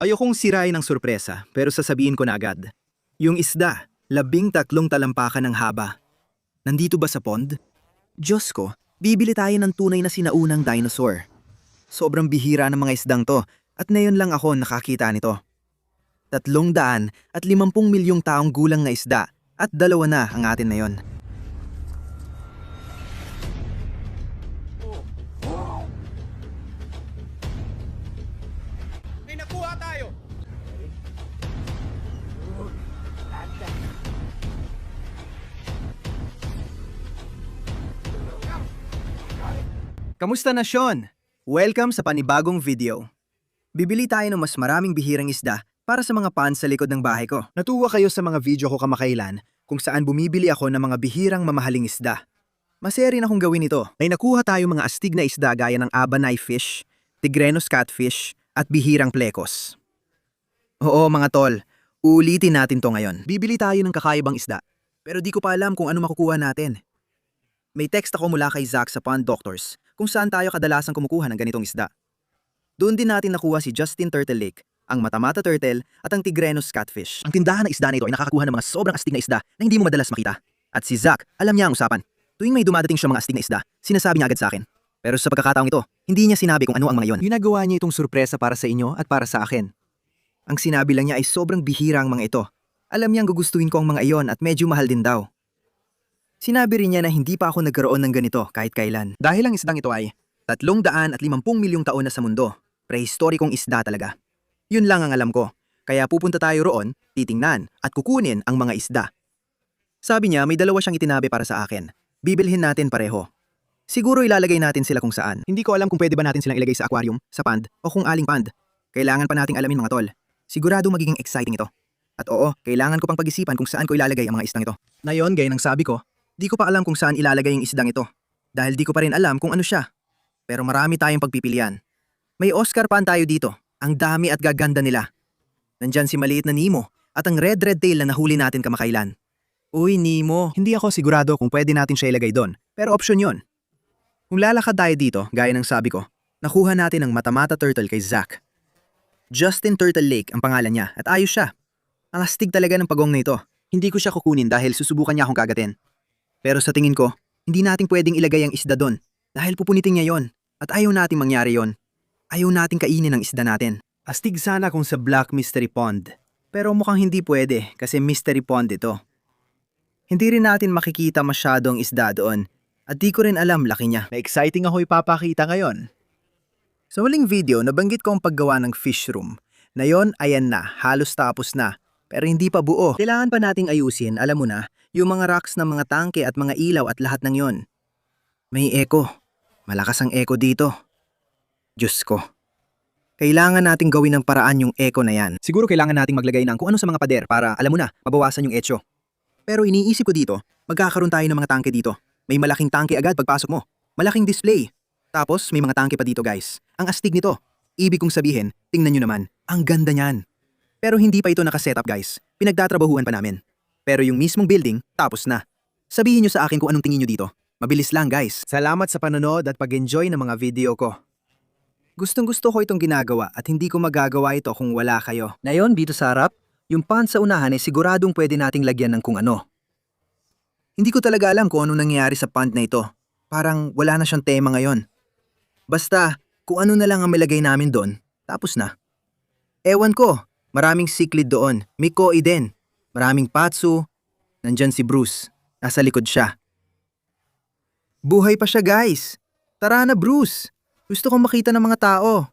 Ayokong sirain ng sorpresa, pero sasabihin ko na agad. Yung isda, 13 talampakan ng haba. Nandito ba sa pond? Diyos ko, bibili tayo ng tunay na sinaunang dinosaur. Sobrang bihira ng mga isdang to, at ngayon lang ako nakakita nito. 350 milyong taong gulang na isda, at dalawa na ang atin na yon. May nakuha tayo! Kamusta na, Sean? Welcome sa panibagong video. Bibili tayo ng mas maraming bihirang isda para sa mga fans sa likod ng bahay ko. Natuwa kayo sa mga video ko kamakailan kung saan bumibili ako ng mga bihirang mamahaling isda. Masaya rin akong gawin ito. May nakuha tayo mga astig na isda gaya ng abanay fish, tigrenos catfish, at bihirang plekos. Oo mga tol, ulitin natin to ngayon. Bibili tayo ng kakaibang isda, pero di ko pa alam kung ano makukuha natin. May text ako mula kay Zach sa Pond Doctors kung saan tayo kadalasang kumukuha ng ganitong isda. Doon din natin nakuha si Justin Turtle Lake, ang Matamata Turtle at ang Tigrenos Catfish. Ang tindahan ng isda na ito ay nakakakuha ng mga sobrang astig na isda na hindi mo madalas makita. At si Zach, alam niya ang usapan. Tuwing may dumadating siya mga astig na isda, sinasabi niya agad sa akin. Pero sa pagkakataong ito, hindi niya sinabi kung ano ang mga yon. Ginagawa niya itong sorpresa para sa inyo at para sa akin. Ang sinabi lang niya ay sobrang bihira ang mga ito. Alam niyang gugustuhin ko ang mga iyon at medyo mahal din daw. Sinabi rin niya na hindi pa ako nagkaroon ng ganito kahit kailan. Dahil ang isdang ito ay 350 milyong taon na sa mundo. Prehistorikong isda talaga. Yun lang ang alam ko. Kaya pupunta tayo roon, titingnan at kukunin ang mga isda. Sabi niya may dalawa siyang itinabi para sa akin. Bibilhin natin pareho. Siguro ilalagay natin sila kung saan. Hindi ko alam kung pwede ba natin silang ilagay sa aquarium, sa pond, o kung aling pond. Kailangan pa nating alamin mga tol. Sigurado magiging exciting ito. At oo, kailangan ko pang pag-isipan kung saan ko ilalagay ang mga isdang ito. Ngayon, gaya ng sabi ko, di ko pa alam kung saan ilalagay yung isdang ito. Dahil di ko pa rin alam kung ano siya. Pero marami tayong pagpipilian. May Oscar pan tayo dito. Ang dami at gaganda nila. Nandyan si maliit na Nemo at ang red tail na nahuli natin kamakailan. Uy Nemo, hindi ako sigurado kung pwede natin siya ilagay doon. Pero opsyon yon. Kung lalakad tayo dito, gaya ng sabi ko, nakuha natin ang Matamata Turtle kay Zach. Justin Turtle Lake ang pangalan niya at ayos siya. Ang astig talaga ng pagong na ito. Hindi ko siya kukunin dahil susubukan niya akong kagatin. Pero sa tingin ko, hindi natin pwedeng ilagay ang isda doon dahil pupunitin niya yon at ayaw nating mangyari yon. Ayaw nating kainin ang isda natin. Astig sana kung sa Black Mystery Pond. Pero mukhang hindi pwede kasi Mystery Pond ito. Hindi rin natin makikita masyadong isda doon at di ko rin alam laki niya. Na-exciting ako ipapakita ngayon. Sa huling video, nabanggit ko ang paggawa ng fish room. Na yon, ayan na, halos tapos na. Pero hindi pa buo. Kailangan pa nating ayusin, alam mo na, yung mga racks ng mga tangke at mga ilaw at lahat ng yon. May echo. Malakas ang echo dito. Diyos ko. Kailangan nating gawin ng paraan yung echo na yan. Siguro kailangan nating maglagay ng kung ano sa mga pader para, alam mo na, mabawasan yung echo. Pero iniisip ko dito, magkakaroon tayo ng mga tangke dito. May malaking tangke agad pagpasok mo. Malaking display. Tapos may mga tangke pa dito guys. Ang astig nito. Ibig kong sabihin, tingnan nyo naman, ang ganda niyan. Pero hindi pa ito nakasetup guys. Pinagtatrabahuan pa namin. Pero yung mismong building, tapos na. Sabihin nyo sa akin kung anong tingin nyo dito. Mabilis lang guys. Salamat sa panonood at pag-enjoy ng mga video ko. Gustong-gusto ko itong ginagawa at hindi ko magagawa ito kung wala kayo. Ngayon, dito sa harap, yung pan sa unahan ay siguradong pwede nating lagyan ng kung ano. Hindi ko talaga alam kung ano nangyayari sa pond na ito. Parang wala na siyang tema ngayon. Basta, kung ano na lang ang malagay namin doon, tapos na. Ewan ko, maraming cichlid doon, may koi din. Maraming patso, nandyan si Bruce, nasa likod siya. Buhay pa siya guys! Tara na Bruce! Gusto kong makita ng mga tao.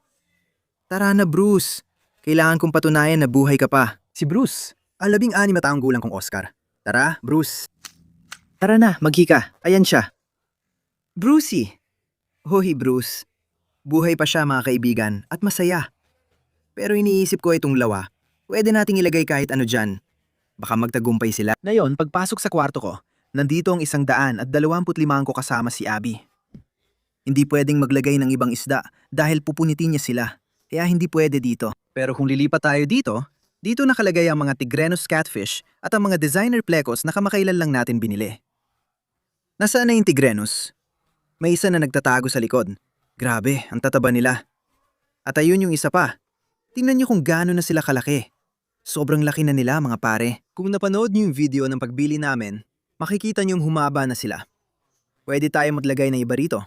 Tara na Bruce. Kailangan kong patunayan na buhay ka pa. Si Bruce. 16 na taong gulang kong Oscar. Tara, Bruce. Tara na, maghika. Ayan siya. Brucey. Hoy Bruce. Buhay pa siya mga kaibigan at masaya. Pero iniisip ko itong lawa. Pwede nating ilagay kahit ano dyan. Baka magtagumpay sila. Ngayon, pagpasok sa kwarto ko, nandito ang 125 ko kasama si Abby. Hindi pwedeng maglagay ng ibang isda dahil pupunitin niya sila. Kaya hindi pwede dito. Pero kung lilipat tayo dito, dito nakalagay ang mga Tigrenos Catfish at ang mga designer plekos na kamakailan lang natin binili. Nasaan na yung Tigrenos? May isa na nagtatago sa likod. Grabe, ang tataba nila. At ayun yung isa pa. Tingnan niyo kung gaano na sila kalaki. Sobrang laki na nila mga pare. Kung napanood niyo yung video ng pagbili namin, makikita niyong humaba na sila. Pwede tayo maglagay ng iba rito.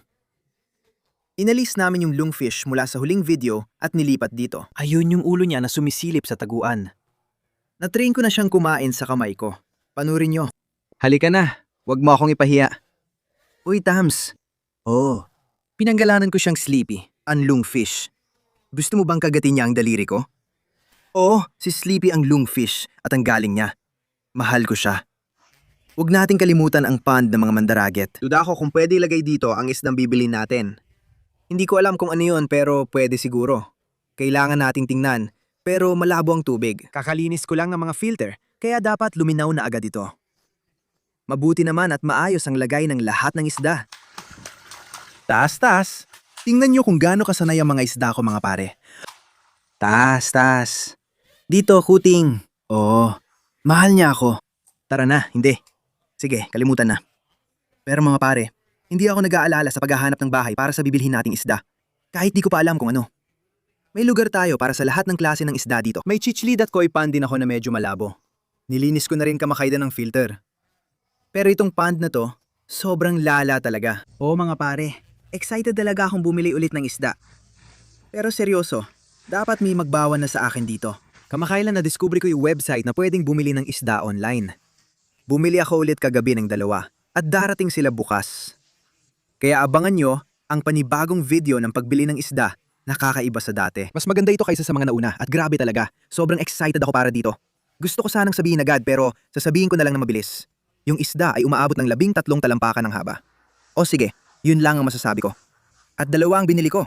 Inalis namin yung lungfish mula sa huling video at nilipat dito. Ayun yung ulo niya na sumisilip sa taguan. Natrain ko na siyang kumain sa kamay ko. Panurin niyo. Halika na, wag mo akong ipahiya. Uy, Tams. Oh, pinanggalanan ko siyang Sleepy, ang lungfish. Gusto mo bang kagatin niya ang daliri ko? Oo, si Sleepy ang lungfish at ang galing niya. Mahal ko siya. Huwag nating kalimutan ang pond ng mga mandaraget. Duda ako kung pwede ilagay dito ang isdang bibili natin. Hindi ko alam kung ano yun pero pwede siguro. Kailangan nating tingnan pero malabo ang tubig. Kakalinis ko lang ng mga filter kaya dapat luminaw na agad ito. Mabuti naman at maayos ang lagay ng lahat ng isda. Taas. Tingnan nyo kung gaano kasanay ang mga isda ko mga pare. Taas. Dito, kuting. Oo, mahal niya ako. Tara na, hindi. Sige, kalimutan na. Pero mga pare, hindi ako nag-aalala sa paghahanap ng bahay para sa bibilhin nating isda. Kahit di ko pa alam kung ano. May lugar tayo para sa lahat ng klase ng isda dito. May chichlid at koi pan din ako na medyo malabo. Nilinis ko na rin kamakaidan ng filter. Pero itong pond na to, sobrang lala talaga. Oo mga pare, excited talaga akong bumili ulit ng isda. Pero seryoso, dapat may magbawan na sa akin dito. Kamakailan na-discover ko yung website na pwedeng bumili ng isda online. Bumili ako ulit kagabi ng 2 at darating sila bukas. Kaya abangan nyo ang panibagong video ng pagbili ng isda na kakaiba sa dati. Mas maganda ito kaysa sa mga nauna at grabe talaga. Sobrang excited ako para dito. Gusto ko sanang sabihin agad pero sasabihin ko na lang na mabilis. Yung isda ay umaabot ng 13 talampakan ng haba. O sige, yun lang ang masasabi ko. At 2 ang binili ko.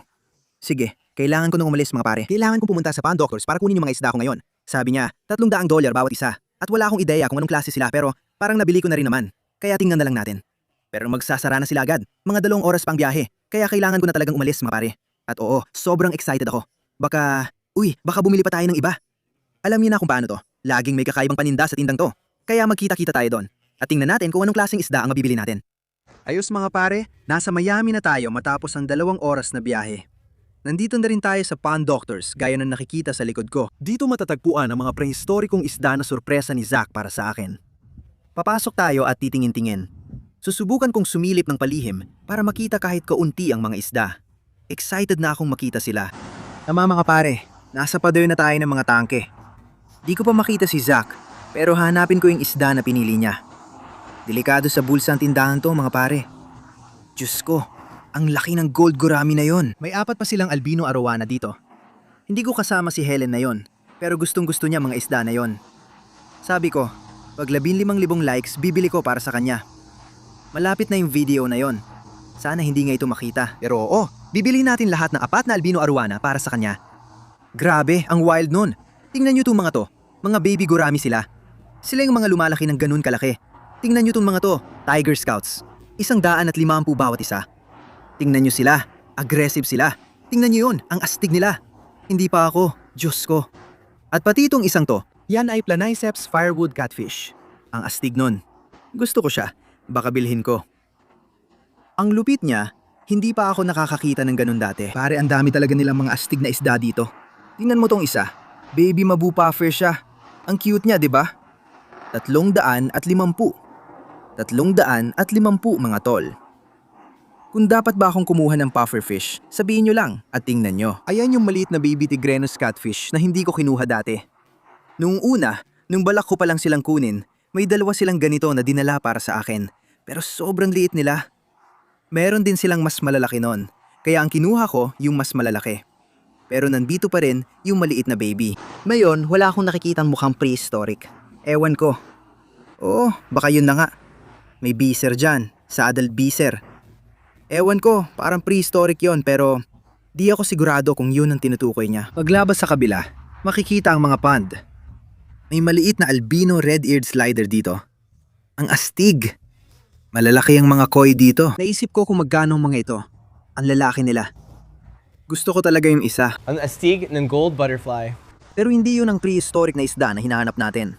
Sige, kailangan ko nung umalis mga pare. Kailangan kong pumunta sa Pond Doctors para kunin yung mga isda ko ngayon. Sabi niya, $300 bawat isa. At wala akong ideya kung anong klase sila pero parang nabili ko na rin naman. Kaya tingnan na lang natin. Pero magsasara na sila agad. Mga 2 oras pang biyahe. Kaya kailangan ko na talagang umalis mga pare. At oo, sobrang excited ako. Baka bumili pa tayo ng iba. Alam niyo na kung paano to. Laging may kakaibang paninda sa tindang to. Kaya magkita-kita tayo doon. At tingnan natin kung anong klaseng isda ang mabibili natin. Ayos mga pare, nasa Miami na tayo matapos ang 2 oras na biyahe. Nandito na rin tayo sa Pond Doctors gaya ng nakikita sa likod ko. Dito matatagpuan ang mga prehistorikong isda na sorpresa ni Zach para sa akin. Papasok tayo at titingin-tingin. Susubukan kong sumilip ng palihim para makita kahit kaunti ang mga isda. Excited na akong makita sila. Tama mga pare, nasa pader na tayo ng mga tangke. Di ko pa makita si Zach, pero hanapin ko yung isda na pinili niya. Delikado sa bulsa ang tindahan to mga pare. Diyos ko, ang laki ng gold gourami na yon. May 4 pa silang albino arowana dito. Hindi ko kasama si Helen na yon, pero gustong gusto niya mga isda na yon. Sabi ko, pag 15,000 likes, bibili ko para sa kanya. Malapit na yung video na yon. Sana hindi nga ito makita. Pero oo, bibili natin lahat ng 4 na albino arowana para sa kanya. Grabe, ang wild nun. Tingnan nyo itong mga to. Mga baby gourami sila. Sila yung mga lumalaki ng ganun kalaki. Tingnan nyo itong mga to, Tiger Scouts. 150 bawat isa. Tingnan nyo sila, aggressive sila. Tingnan nyo yun, ang astig nila. Hindi pa ako, Diyos ko. At pati itong isang to, yan ay Planiceps firewood catfish. Ang astig nun. Gusto ko siya, baka bilhin ko. Ang lupit niya, hindi pa ako nakakakita ng ganun dati. Pare, ang dami talaga nilang mga astig na isda dito. Tingnan mo tong isa, baby mabu puffer siya. Ang cute niya, di ba? 350. 350 mga tol. Kung dapat ba akong kumuha ng pufferfish, sabihin nyo lang at tingnan nyo. Ayan yung maliit na baby Tigrenos catfish na hindi ko kinuha dati. Nung balak ko pa lang silang kunin, may 2 silang ganito na dinala para sa akin. Pero sobrang liit nila. Meron din silang mas malalaki nun, kaya ang kinuha ko yung mas malalaki. Pero nandito pa rin yung maliit na baby. Ngayon, wala akong nakikitang mukhang prehistoric. Ewan ko. Oo, baka yun na nga. May beaser dyan, saddle beaser. Ewan ko, parang prehistoric yon pero di ako sigurado kung yun ang tinutukoy niya. Paglabas sa kabila, makikita ang mga pond. May maliit na albino red-eared slider dito. Ang astig! Malalaki ang mga koi dito. Naisip ko kung magkano ang mga ito. Ang lalaki nila. Gusto ko talaga yung isa. Ang astig ng gold butterfly. Pero hindi yun ang prehistoric na isda na hinahanap natin.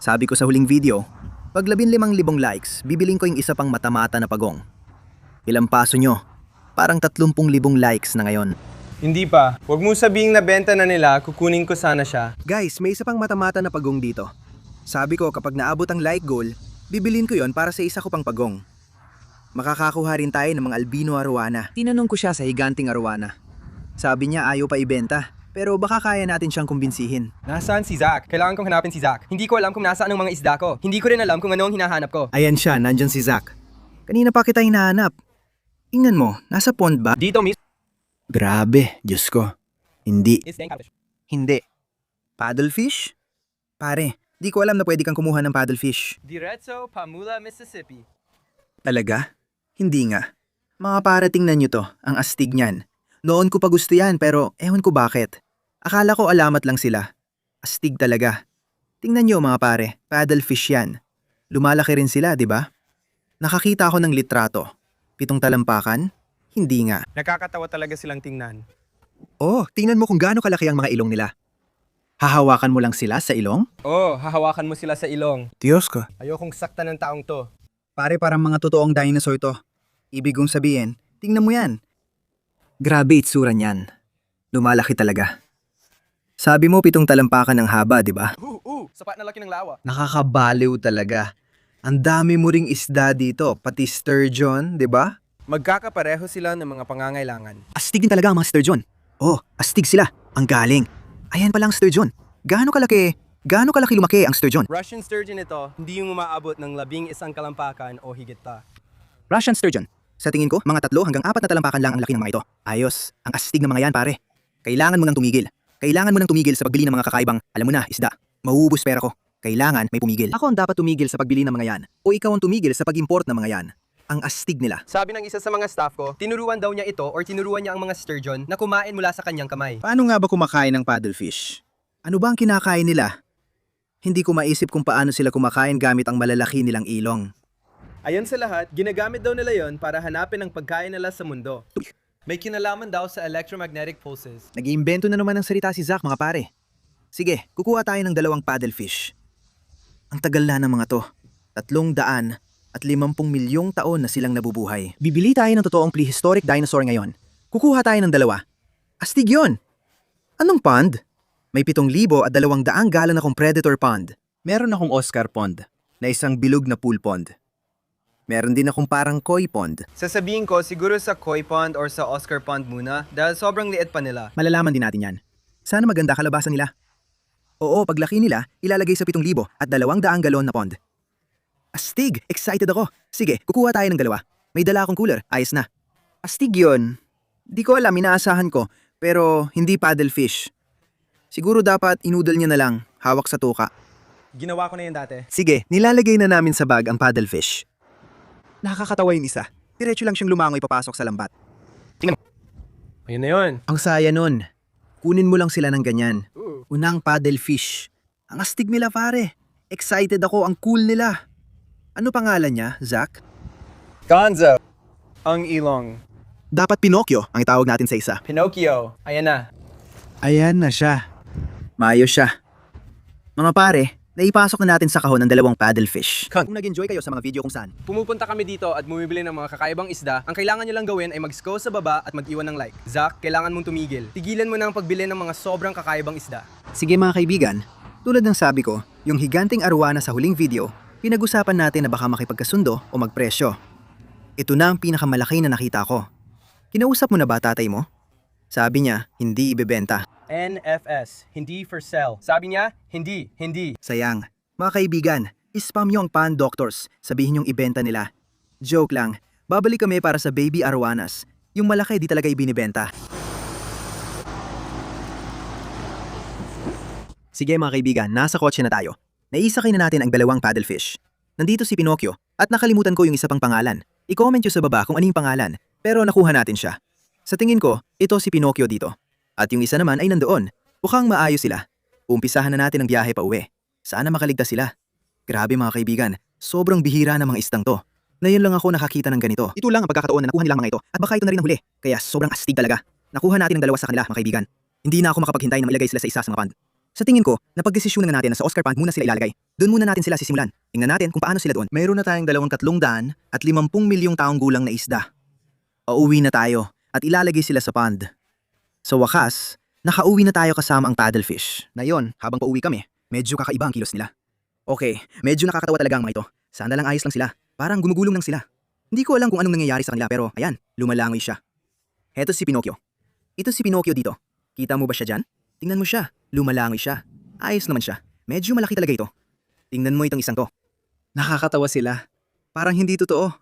Sabi ko sa huling video, pag 15,000 likes, bibiling ko yung isa pang mata-mata na pagong. Ilang paso nyo? Parang 30,000 likes na ngayon. Hindi pa. Huwag mo sabihing nabenta na nila, kukunin ko sana siya. Guys, may isa pang mata-mata na pagong dito. Sabi ko kapag naabot ang like goal, bibilin ko yon para sa isa ko pang pagong. Makakakuha rin tayo ng mga albino arowana. Tinanong ko siya sa higanting arowana. Sabi niya ayaw pa ibenta, pero baka kaya natin siyang kumbinsihin. Nasaan si Zach? Kailangan kong hanapin si Zach. Hindi ko alam kung nasaan ang mga isda ko. Hindi ko rin alam kung ano ang hinahanap ko. Ayan siya, nandyan si Zach. Kanina pa kita hinahanap. Tingnan mo, nasa pond ba? Dito, miss. Grabe, Diyos ko. Hindi. Is dang catfish. Hindi. Paddlefish? Pare, di ko alam na pwede kang kumuha ng paddlefish. Diretso, Pamula, Mississippi. Talaga? Hindi nga. Mga para tingnan nyo to, ang astig niyan. Noon ko pa gusto yan pero ewan ko bakit. Akala ko alamat lang sila. Astig talaga. Tingnan nyo mga pare, paddlefish yan. Lumalaki rin sila, di ba? Nakakita ako ng litrato. 7 talampakan? Hindi nga. Nakakatawa talaga silang tingnan. Oh, tingnan mo kung gaano kalaki ang mga ilong nila. Hahawakan mo lang sila sa ilong? Oh, hahawakan mo sila sa ilong. Diyos ko. Ayokong saktan ng taong to. Pare parang mga totoong dinosaur to. Ibig kong sabihin, tingnan mo yan. Grabe itsura niyan. Lumalaki talaga. Sabi mo 7 talampakan ng haba, di ba? Sapat na laki ng lawa. Nakakabaliw talaga. Ang dami mo ring isda dito, pati sturgeon, di ba? Magkakapareho sila ng mga pangangailangan. Astig din talaga ang mga sturgeon. Oh, astig sila. Ang galing. Ayan pala ang sturgeon. Gaano kalaki lumaki ang sturgeon? Russian sturgeon ito, hindi yung umaabot ng 11 kalampakan o higit pa. Russian sturgeon. Sa tingin ko, mga 3 hanggang 4 na talampakan lang ang laki ng mga ito. Ayos. Ang astig ng mga yan, pare. Kailangan mo nang tumigil. Kailangan mo nang tumigil sa pagbili ng mga kakaibang, alam mo na, isda. Mauubos pera ko. Kailangan may pumigil. Ako ang dapat tumigil sa pagbili ng mga yan. O ikaw ang tumigil sa pag-import ng mga yan. Ang astig nila. Sabi ng isa sa mga staff ko, tinuruan daw niya ito or tinuruan niya ang mga sturgeon na kumain mula sa kanyang kamay. Paano nga ba kumakain ng paddlefish? Ano ba ang kinakain nila? Hindi ko maisip kung paano sila kumakain gamit ang malalaki nilang ilong. Ayon sa lahat, ginagamit daw nila yon para hanapin ang pagkain nila sa mundo. May kinalaman daw sa electromagnetic pulses. Nag-iimbento na naman ng salita si Zach, mga pare. Sige, kukuha tayo ng 2 paddlefish. Ang tagal na ng mga to. 350 milyong taon na silang nabubuhay. Bibili tayo ng totoong prehistoric dinosaur ngayon. Kukuha tayo ng 2. Astig yun! Anong pond? May 7,200 galon akong predator pond. Meron akong Oscar pond, na isang bilog na pool pond. Meron din akong parang koi pond. Sasabihin ko siguro sa koi pond or sa Oscar pond muna dahil sobrang liit pa nila. Malalaman din natin yan. Sana maganda kalabasan nila. Oo, paglaki nila, ilalagay sa 7,000 at 200 galon na pond. Astig! Excited ako. Sige, kukuha tayo ng 2. May dala akong cooler. Ayos na. Astig yun. Di ko alam, inaasahan ko. Pero hindi paddlefish. Siguro dapat inudol niya na lang, hawak sa tuka. Ginawa ko na yun dati. Sige, nilalagay na namin sa bag ang paddlefish. Nakakatawa yung isa. Diretso lang siyang lumangoy papasok sa lambat. Ayun na yun. Ang saya nun. Kunin mo lang sila ng ganyan. Unang paddlefish. Ang astig nila pare. Excited ako, ang cool nila. Ano pangalan niya, Zach? Gonzo. Ang ilong. Dapat Pinocchio ang itawag natin sa isa. Pinocchio. Ayan na. Ayan na siya. Maayos siya. Mga pare, naipasok na natin sa kahon ng 2 paddlefish. Kung nag-enjoy kayo sa mga video kung saan, Pumupunta kami dito at bumibili ng mga kakaibang isda. Ang kailangan nyo lang gawin ay mag-scroll sa baba at mag-iwan ng like. Zach, kailangan mong tumigil. Tigilan mo na ang pagbili ng mga sobrang kakaibang isda. sige mga kaibigan, tulad ng sabi ko, yung higanting arowana sa huling video, pinag-usapan natin na baka makipagkasundo o magpresyo. Ito na ang pinakamalaki na nakita ko. Kinausap mo na ba tatay mo? Sabi niya, hindi ibebenta. NFS. Hindi for sale. Sabi niya, hindi. Sayang. Mga kaibigan, spam yung pan doctors. Sabihin yung ibenta nila. Joke lang. Babalik kami para sa baby arowanas. Yung malaki di talaga ibinibenta. Sige mga kaibigan, nasa kotse na tayo. Naisakay na natin ang 2 paddlefish. Nandito si Pinocchio at nakalimutan ko yung isa pang pangalan. I-comment nyo sa baba kung anong pangalan, pero nakuha natin siya. Sa tingin ko, ito si Pinocchio dito. At yung isa naman ay nandoon. Mukhang maayos sila. Umpisahan na natin ang biyahe pa uwi. Sana makaligtas sila. Grabe mga kaibigan, sobrang bihira ng mga istang to. Ngayon lang ako nakakita ng ganito. Ito lang ang pagkakataon na nakuha nilang mga ito at baka ito na rin ang huli. Kaya sobrang astig talaga. Nakuha natin ang 2 sa kanila mga kaibigan. Hindi na ako makapaghintay na mailagay sila sa isa sa mga pond. Sa tingin ko, napagdesisyonan na natin na sa Oscar Pond muna sila ilalagay. Doon muna natin sila sisimulan. Tingnan natin kung paano sila doon. Mayroon na tayong 2,300 at 50 milyong taong gulang na isda. Uuwi na tayo at ilalagay sila sa pond. Sa wakas, nakauwi na tayo kasama ang paddlefish. Na yon, habang pauwi kami, medyo kakaiba ang kilos nila. Okay, medyo nakakatawa talaga ang mga ito. Sana lang ayos lang sila. Parang gumugulong lang sila. Hindi ko alam kung anong nangyayari sa kanila pero ayan, lumalangoy siya. Heto si Pinocchio. Ito si Pinocchio dito. Kita mo ba siya dyan? Tingnan mo siya. Lumalangoy siya. Ayos naman siya. Medyo malaki talaga ito. Tingnan mo itong isang to. Nakakatawa sila. Parang hindi totoo.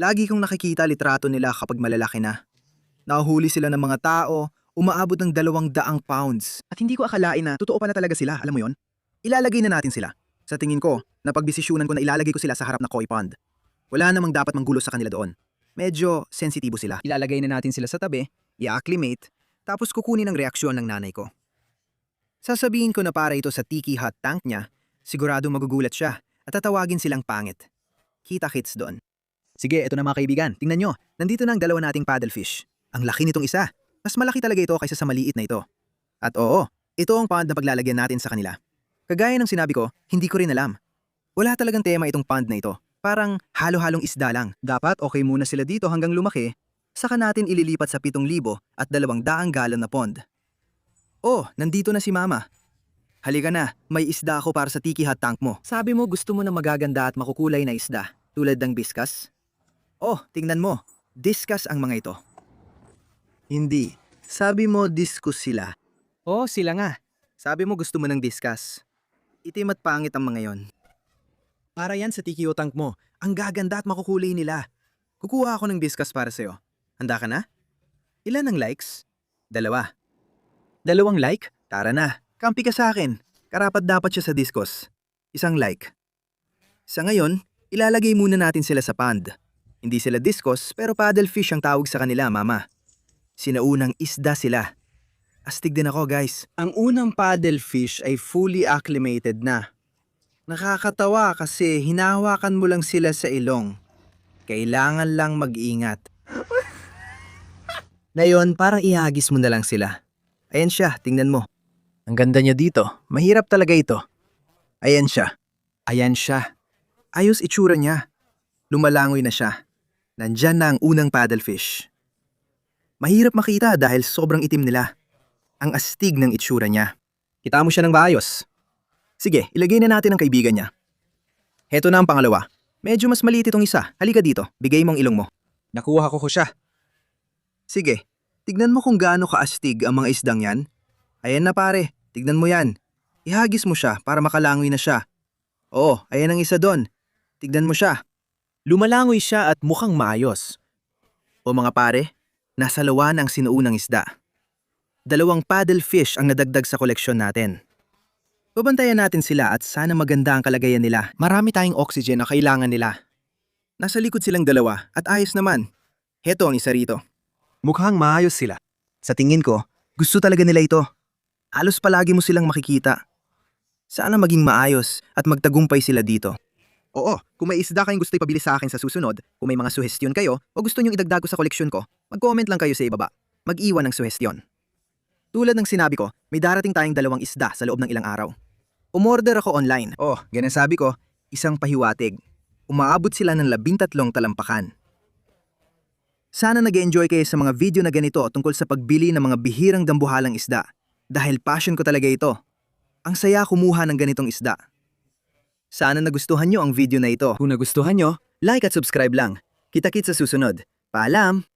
Lagi kong nakikita litrato nila kapag malalaki na. Nahuhuli sila ng mga tao, umaabot ng 200 pounds. At hindi ko akalain na totoo pala talaga sila, alam mo yon? Ilalagay na natin sila. Sa tingin ko, napagdesisyunan ko na ilalagay ko sila sa harap na koi pond. Wala namang dapat manggulo sa kanila doon. Medyo sensitibo sila. Ilalagay na natin sila sa tabi, i-acclimate, tapos kukunin ang reaksyon ng nanay ko. Sasabihin ko na para ito sa tiki hot tank niya, sigurado magugulat siya at tatawagin silang pangit. Kita-kits doon. Sige, ito na mga kaibigan. Tingnan nyo, nandito na ang dalawa nating paddlefish. Ang laki nitong isa. Mas malaki talaga ito kaysa sa maliit na ito. At oo, ito ang pond na paglalagyan natin sa kanila. Kagaya ng sinabi ko, hindi ko rin alam. Wala talagang tema itong pond na ito. Parang halo-halong isda lang. Dapat okay muna sila dito hanggang lumaki, saka natin ililipat sa 7,000 at 200 galon na pond. Oh, nandito na si Mama. Halika na, may isda ako para sa tiki hot tank mo. Sabi mo gusto mo ng magaganda at makukulay na isda, tulad ng discus? Oh, tingnan mo, discus ang mga ito. Hindi, sabi mo discus sila. Oh, sila nga. Sabi mo gusto mo ng discus. Itim at pangit ang mga yon. Para yan sa tiki hot tank mo, ang gaganda at makukulay nila. Kukuha ako ng discus para sa'yo. Handa ka na? Ilan ang likes? 2. 2 like? Tara na. Kampi ka sa akin. Karapat dapat siya sa discus. 1 like. Sa ngayon, ilalagay muna natin sila sa pond. Hindi sila discus pero paddlefish ang tawag sa kanila, Mama. Sinaunang isda sila. Astig din ako, guys. Ang unang paddlefish ay fully acclimated na. Nakakatawa kasi hinahawakan mo lang sila sa ilong. Kailangan lang mag-ingat. Ngayon, parang ihagis mo na lang sila. Ayan siya, tingnan mo. Ang ganda niya dito. Mahirap talaga ito. Ayan siya. Ayan siya. Ayos itsura niya. Lumalangoy na siya. Nandyan na ang unang paddlefish. Mahirap makita dahil sobrang itim nila. Ang astig ng itsura niya. Kita mo siya ng maayos. Sige, ilagay na natin ang kaibigan niya. Heto na ang pangalawa. Medyo mas maliit itong isa. Halika dito, bigay mo ang ilong mo. Nakuha ko siya. Sige, tignan mo kung gaano kaastig ang mga isdang yan. Ayan na pare, tignan mo yan. Ihagis mo siya para makalangoy na siya. Oo, ayan ang isa doon. Tignan mo siya. Lumalangoy siya at mukhang maayos. O mga pare, nasa lawa na ang sinuunang isda. 2 paddlefish ang nadagdag sa koleksyon natin. Babantayan natin sila at sana maganda ang kalagayan nila. Marami tayong oxygen na kailangan nila. Nasa likod silang 2 at ayos naman. Heto ang isa rito. Mukhang maayos sila. Sa tingin ko, gusto talaga nila ito. Halos palagi mo silang makikita. Sana maging maayos at magtagumpay sila dito. Oo, kung may isda kayong gusto ipabili sa akin sa susunod, kung may mga suhestyon kayo o gusto nyong idagdag ko sa koleksyon ko, mag-comment lang kayo sa ibaba. Mag-iwan ng suhestyon. Tulad ng sinabi ko, may darating tayong 2 isda sa loob ng ilang araw. Umorder ako online. Oh, ganyan sabi ko, isang pahiwatig. Umaabot sila ng 13 talampakan. Sana nag-enjoy kayo sa mga video na ganito tungkol sa pagbili ng mga bihirang dambuhalang isda. Dahil passion ko talaga ito. Ang saya kumuha ng ganitong isda. Sana nagustuhan nyo ang video na ito. Kung nagustuhan nyo, like at subscribe lang. Kita-kits sa susunod. Paalam!